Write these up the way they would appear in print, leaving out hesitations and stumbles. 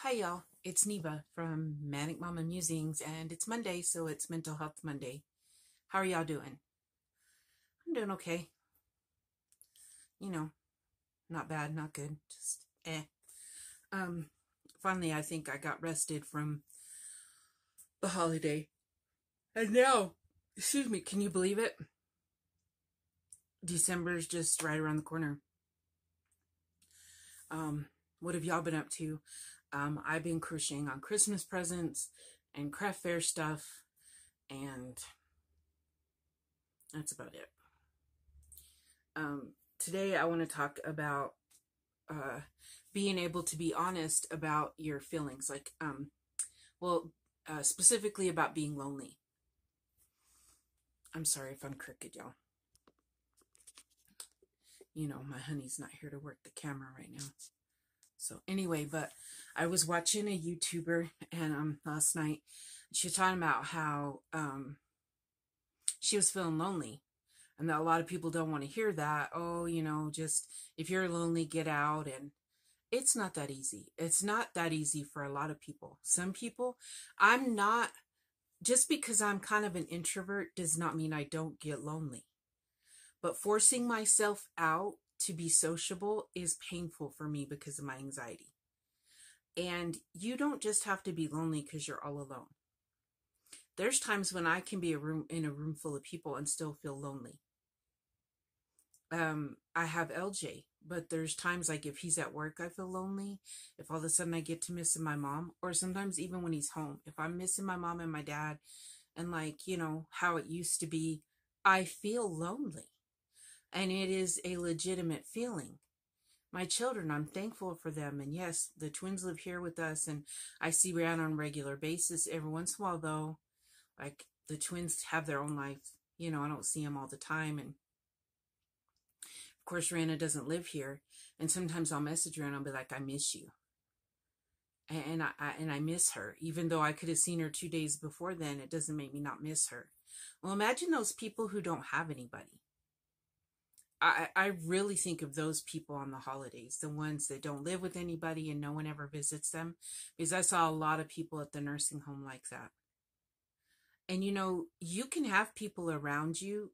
Hi, y'all. It's Neva from Manic Mama Musings, and it's Monday, so it's Mental Health Monday. How are y'all doing? I'm doing okay. You know, not bad, not good, just eh. Um, Finally, I think I got rested from the holiday. And now, excuse me, can you believe it? December's just right around the corner. What have y'all been up to? I've been crocheting on Christmas presents and craft fair stuff, and that's about it. Today I want to talk about being able to be honest about your feelings, specifically about being lonely. I'm sorry if I'm crooked, y'all. You know, my honey's not here to work the camera right now. So anyway, but I was watching a YouTuber and last night she was talking about how she was feeling lonely. And that a lot of people don't want to hear that. Oh, just if you're lonely, get out. And it's not that easy. It's not that easy for a lot of people. Some people, I'm not, just because I'm kind of an introvert does not mean I don't get lonely. But forcing myself out to be sociable is painful for me because of my anxiety. And you don't just have to be lonely because you're all alone. There's times when I can be in a room full of people and still feel lonely. I have LJ, but there's times like if he's at work, I feel lonely. If all of a sudden I get to missing my mom, or sometimes even when he's home, if I'm missing my mom and my dad and how it used to be, I feel lonely. And it is a legitimate feeling. My children, I'm thankful for them. And yes, the twins live here with us and I see Rihanna on a regular basis. Every once in a while though, like the twins have their own life. I don't see them all the time. And of course, Rihanna doesn't live here, and sometimes I'll message her and I'll be like, "I miss you," and I miss her, even though I could have seen her 2 days before then. It doesn't make me not miss her. Well, imagine those people who don't have anybody. I really think of those people on the holidays, the ones that don't live with anybody and no one ever visits them, because I saw a lot of people at the nursing home like that. And you can have people around you,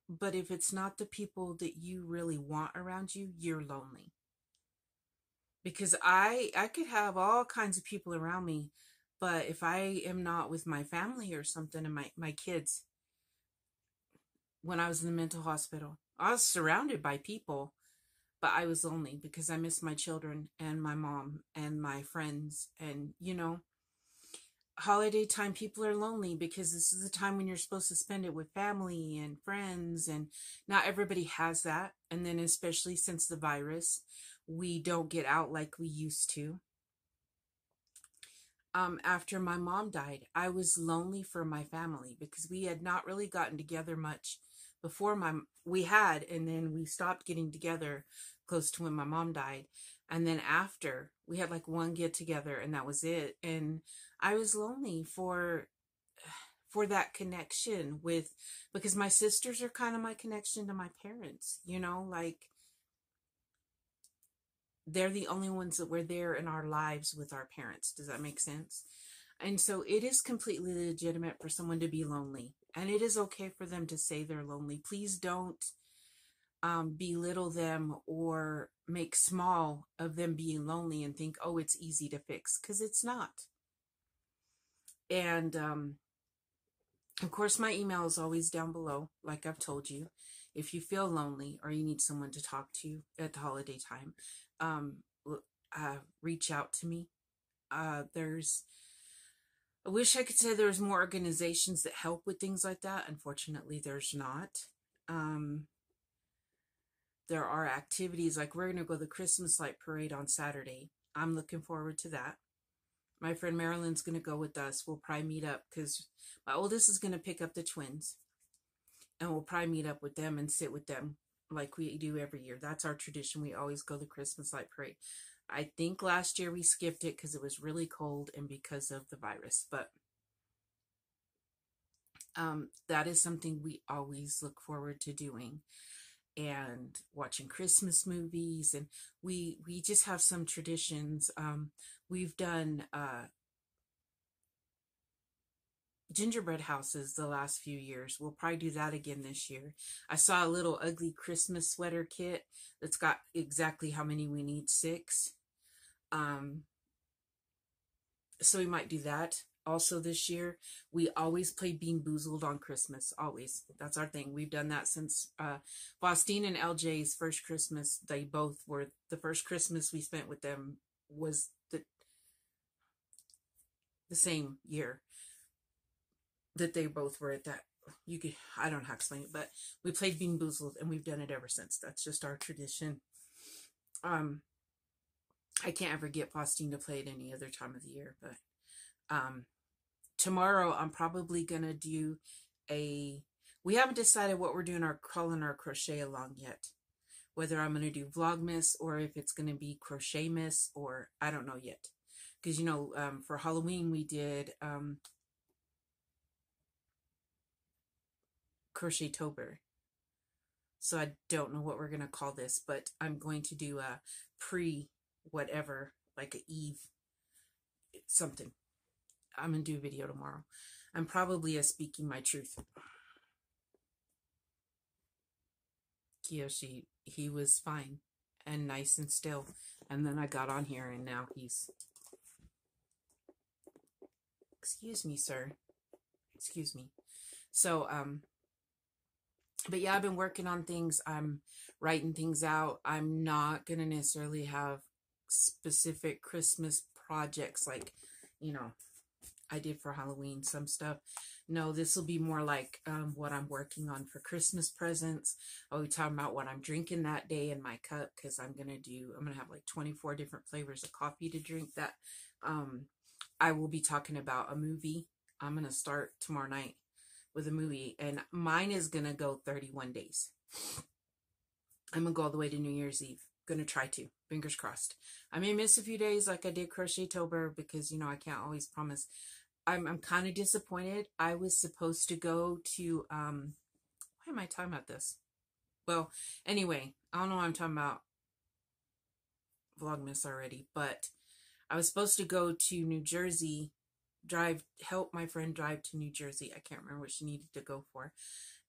but if it's not the people that you really want around you, you're lonely. Because I could have all kinds of people around me, but if I am not with my family or something, and my kids, when I was in the mental hospital, I was surrounded by people, but I was lonely because I missed my children and my mom and my friends. And holiday time, people are lonely because this is the time when you're supposed to spend it with family and friends, and not everybody has that. And then especially since the virus, we don't get out like we used to. After my mom died, I was lonely for my family because we had not really gotten together much before we had, and then we stopped getting together close to when my mom died. And then after, we had like one get together and that was it. And I was lonely for that connection because my sisters are kind of my connection to my parents, like they're the only ones that were there in our lives with our parents. Does that make sense? And so it is completely legitimate for someone to be lonely. And it is okay for them to say they're lonely. Please don't belittle them or make small of them being lonely and think, oh, it's easy to fix, because it's not. And of course, my email is always down below, like I've told you. If you feel lonely or you need someone to talk to at the holiday time, reach out to me. I wish I could say there's more organizations that help with things like that. Unfortunately, there's not. There are activities, like we're going to go to the Christmas light parade on Saturday. I'm looking forward to that. My friend Marilyn's going to go with us. We'll probably meet up because my oldest is going to pick up the twins. And we'll probably meet up with them and sit with them like we do every year. That's our tradition. We always go to the Christmas light parade. I think last year we skipped it because it was really cold and because of the virus. But that is something we always look forward to doing. and watching Christmas movies, and we just have some traditions. We've done gingerbread houses the last few years. We'll probably do that again this year. I saw a little ugly Christmas sweater kit that's got exactly how many we need, 6. Um, so we might do that also this year. We always play Bean Boozled on Christmas. Always. That's our thing. We've done that since Faustine and LJ's first Christmas. They both were, the first Christmas we spent with them was the same year that they both were at that. You could, I don't know how to explain it, but we played Bean Boozled and we've done it ever since. That's just our tradition. I can't ever get Faustine to play it any other time of the year, but tomorrow I'm probably gonna do we haven't decided what we're doing calling our crochet along yet. Whether I'm gonna do Vlogmas or if it's gonna be Crochetmas, or I don't know yet. Because for Halloween we did Crochettober. So I don't know what we're gonna call this, but I'm going to do a whatever, like a Eve something. I'm gonna do a video tomorrow. I'm probably speaking my truth. Kiyoshi, he was fine and nice and still, and then I got on here and now he's, excuse me, sir, excuse me. So but yeah, I've been working on things. I'm writing things out. I'm not gonna necessarily have specific Christmas projects like I did for Halloween, some stuff. No, this will be more like what I'm working on for Christmas presents. I'll be talking about what I'm drinking that day in my cup, because I'm gonna have like 24 different flavors of coffee to drink. That I will be talking about a movie. I'm gonna start tomorrow night with a movie, and mine is gonna go 31 days. I'm gonna go all the way to New Year's Eve. Gonna try to. Fingers crossed. I may miss a few days like I did Crochettober, because I can't always promise. I'm kind of disappointed. I was supposed to go to why am I talking about this? Well, anyway, I don't know why I'm talking about Vlogmas already, but I was supposed to go to New Jersey, help my friend drive to New Jersey. I can't remember what she needed to go for,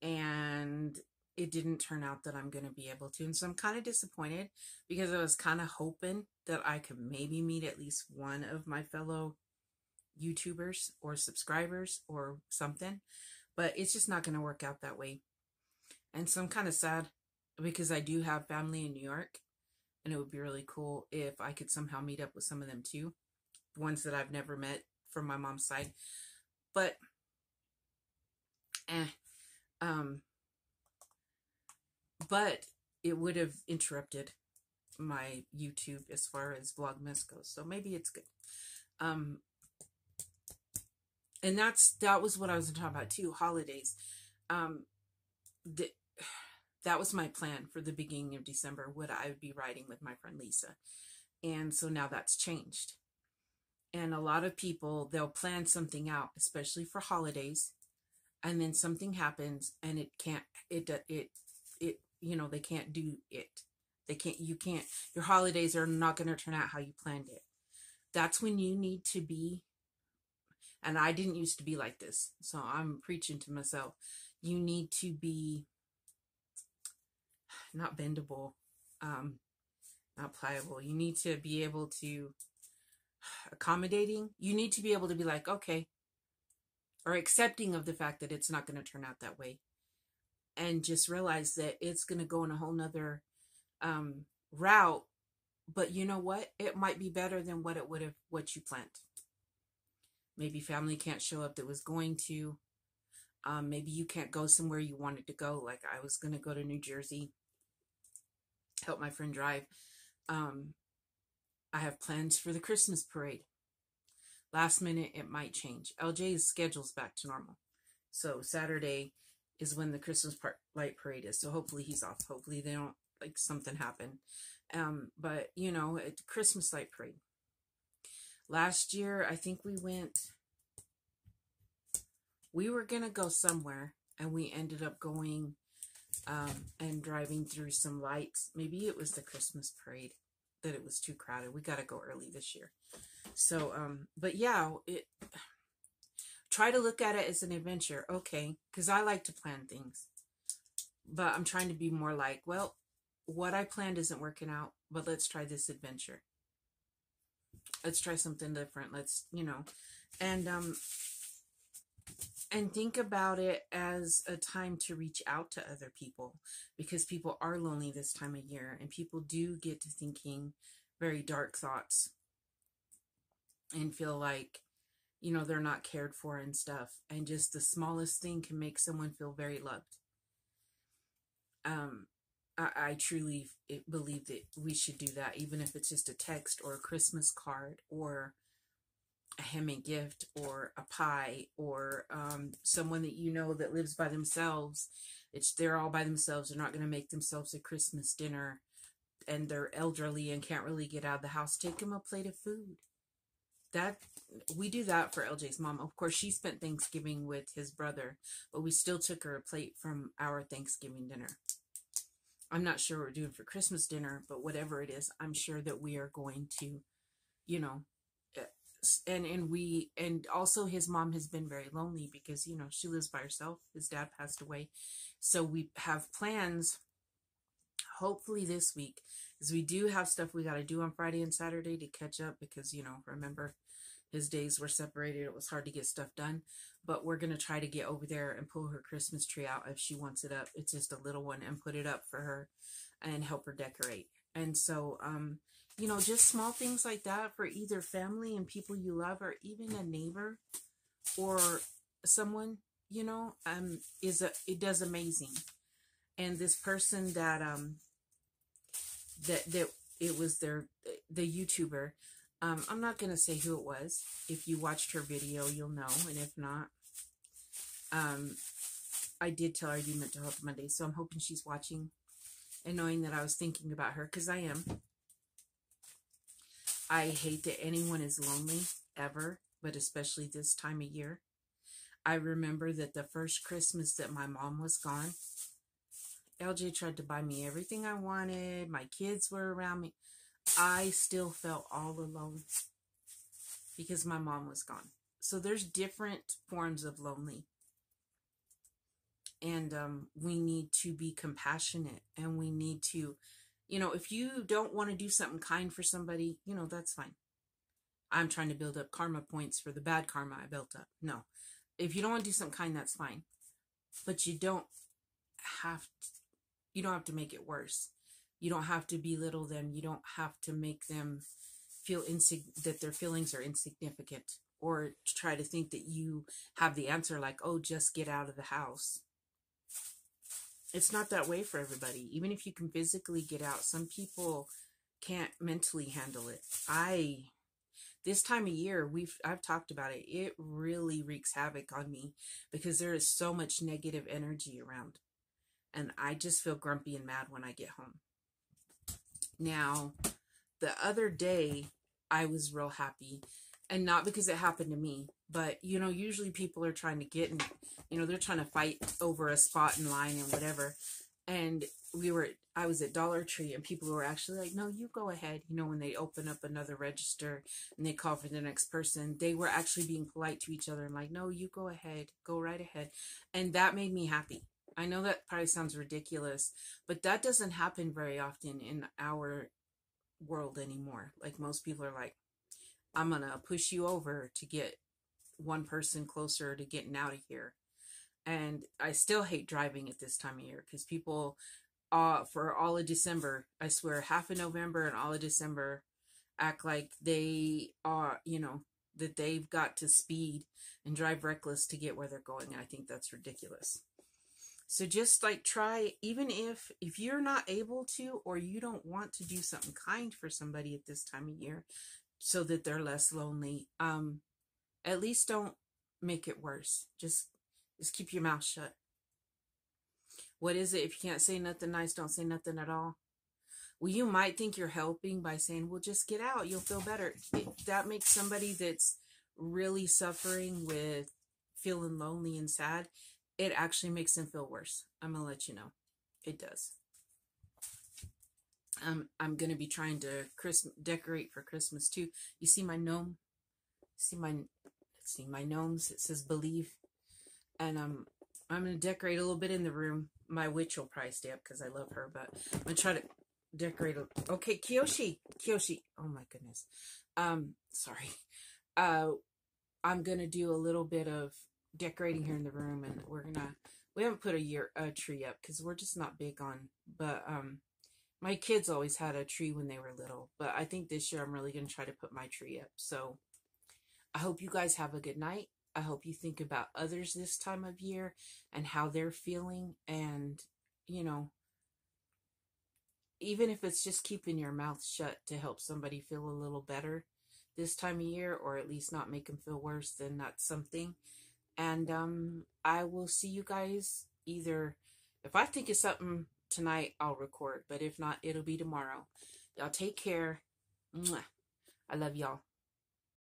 and it didn't turn out that I'm going to be able to. And so I'm kind of disappointed, because I was kind of hoping that I could maybe meet at least one of my fellow YouTubers or subscribers or something, but it's just not going to work out that way. And so I'm kind of sad, because I do have family in New York, and it would be really cool if I could somehow meet up with some of them too, the ones that I've never met from my mom's side. But but it would have interrupted my YouTube as far as Vlogmas goes, so maybe it's good. And that was what I was talking about too, holidays. That was my plan for the beginning of December, what I would be writing with my friend Lisa. And so now that's changed. And a lot of people, they'll plan something out, especially for holidays, and then something happens and they can't do it. Your holidays are not going to turn out how you planned it. That's when you need to be, and I didn't used to be like this, so I'm preaching to myself. You need to be not bendable, not pliable. You need to be able to accommodating. You need to be able to be like, okay, or accepting of the fact that it's not going to turn out that way, and just realize that it's going to go in a whole nother route. But you know what? It might be better than what you planned. Maybe family can't show up that was going to. Maybe you can't go somewhere you wanted to go. Like I was going to go to New Jersey, help my friend drive. I have plans for the Christmas parade. Last minute, it might change. LJ's schedule's back to normal. So Saturday is when the Christmas light parade is. So hopefully he's off. Hopefully they don't, like, something happen. But, it's Christmas light parade. Last year, I think we were going to go somewhere, and we ended up going and driving through some lights. Maybe it was the Christmas parade that it was too crowded. We got to go early this year. So, but yeah, try to look at it as an adventure. Okay. Because I like to plan things, but I'm trying to be more like, well, what I planned isn't working out, but let's try this adventure. Let's try something different. Let's, and think about it as a time to reach out to other people, because people are lonely this time of year, and people do get to thinking very dark thoughts and feel like, they're not cared for and stuff. And just the smallest thing can make someone feel very loved. I truly believe that we should do that, even if it's just a text or a Christmas card or a handmade gift or a pie, or someone that that lives by themselves. They're all by themselves. They're not going to make themselves a Christmas dinner, and they're elderly and can't really get out of the house. Take them a plate of food. We do that for LJ's mom. Of course, she spent Thanksgiving with his brother, but we still took her a plate from our Thanksgiving dinner. I'm not sure what we're doing for Christmas dinner, but whatever it is, I'm sure that we are going to, and also his mom has been very lonely because, she lives by herself. His dad passed away. So we have plans, hopefully this week, because we do have stuff we got to do on Friday and Saturday to catch up because, remember, his days were separated. It was hard to get stuff done, but we're going to try to get over there and pull her Christmas tree out if she wants it up. It's just a little one, and put it up for her and help her decorate. And so, just small things like that for either family and people you love, or even a neighbor or someone, it does amazing. And this person that it was the YouTuber. I'm not going to say who it was. If you watched her video, you'll know. And if not, I did tell her I do Mental Health Monday. So I'm hoping she's watching and knowing that I was thinking about her, because I am. I hate that anyone is lonely ever, but especially this time of year. I remember that the first Christmas that my mom was gone, LJ tried to buy me everything I wanted. My kids were around me. I still felt all alone because my mom was gone. So there's different forms of lonely. And we need to be compassionate, and we need to, if you don't want to do something kind for somebody, that's fine. I'm trying to build up karma points for the bad karma I built up. No. If you don't want to do something kind, that's fine. But you don't have to make it worse. You don't have to belittle them. You don't have to make them feel that their feelings are insignificant, or try to think that you have the answer, like, oh, just get out of the house. It's not that way for everybody. Even if you can physically get out, some people can't mentally handle it. This time of year, I've talked about it. It really wreaks havoc on me because there is so much negative energy around. And I just feel grumpy and mad when I get home. Now, the other day, I was real happy. And not because it happened to me, but, usually people are trying to get in, they're trying to fight over a spot in line and whatever. And I was at Dollar Tree, and people were actually like, no, you go ahead. When they open up another register and they call for the next person, they were actually being polite to each other and like, no, you go ahead, go right ahead. And that made me happy. I know that probably sounds ridiculous, but that doesn't happen very often in our world anymore. Like, most people are like, I'm going to push you over to get one person closer to getting out of here. And I still hate driving at this time of year because people, for all of December, I swear, half of November and all of December, act like they are, that they've got to speed and drive reckless to get where they're going. And I think that's ridiculous. So just like try, even if you're not able to, or you don't want to do something kind for somebody at this time of year so that they're less lonely, at least don't make it worse. Just keep your mouth shut. What is it? If you can't say nothing nice, don't say nothing at all. Well, you might think you're helping by saying, well, just get out. You'll feel better. That makes somebody that's really suffering with feeling lonely and sad, it actually makes them feel worse. I'm going to let you know. It does. I'm gonna be trying to decorate for Christmas too. You see my gnome? See my gnomes? It says believe, and I'm gonna decorate a little bit in the room. My witch will probably stay up because I love her, but I'm gonna try to decorate. Okay, Kiyoshi. Oh my goodness. Sorry. I'm gonna do a little bit of decorating here in the room, and we haven't put a tree up because we're just not big on. But my kids always had a tree when they were little, but I think this year I'm really gonna try to put my tree up. So I hope you guys have a good night. I hope you think about others this time of year and how they're feeling, and you know, even if it's just keeping your mouth shut to help somebody feel a little better this time of year, or at least not make them feel worse, then that's something. And I will see you guys either, if I think of something tonight, I'll record, but if not, it'll be tomorrow. Y'all take care. Mwah. I love y'all.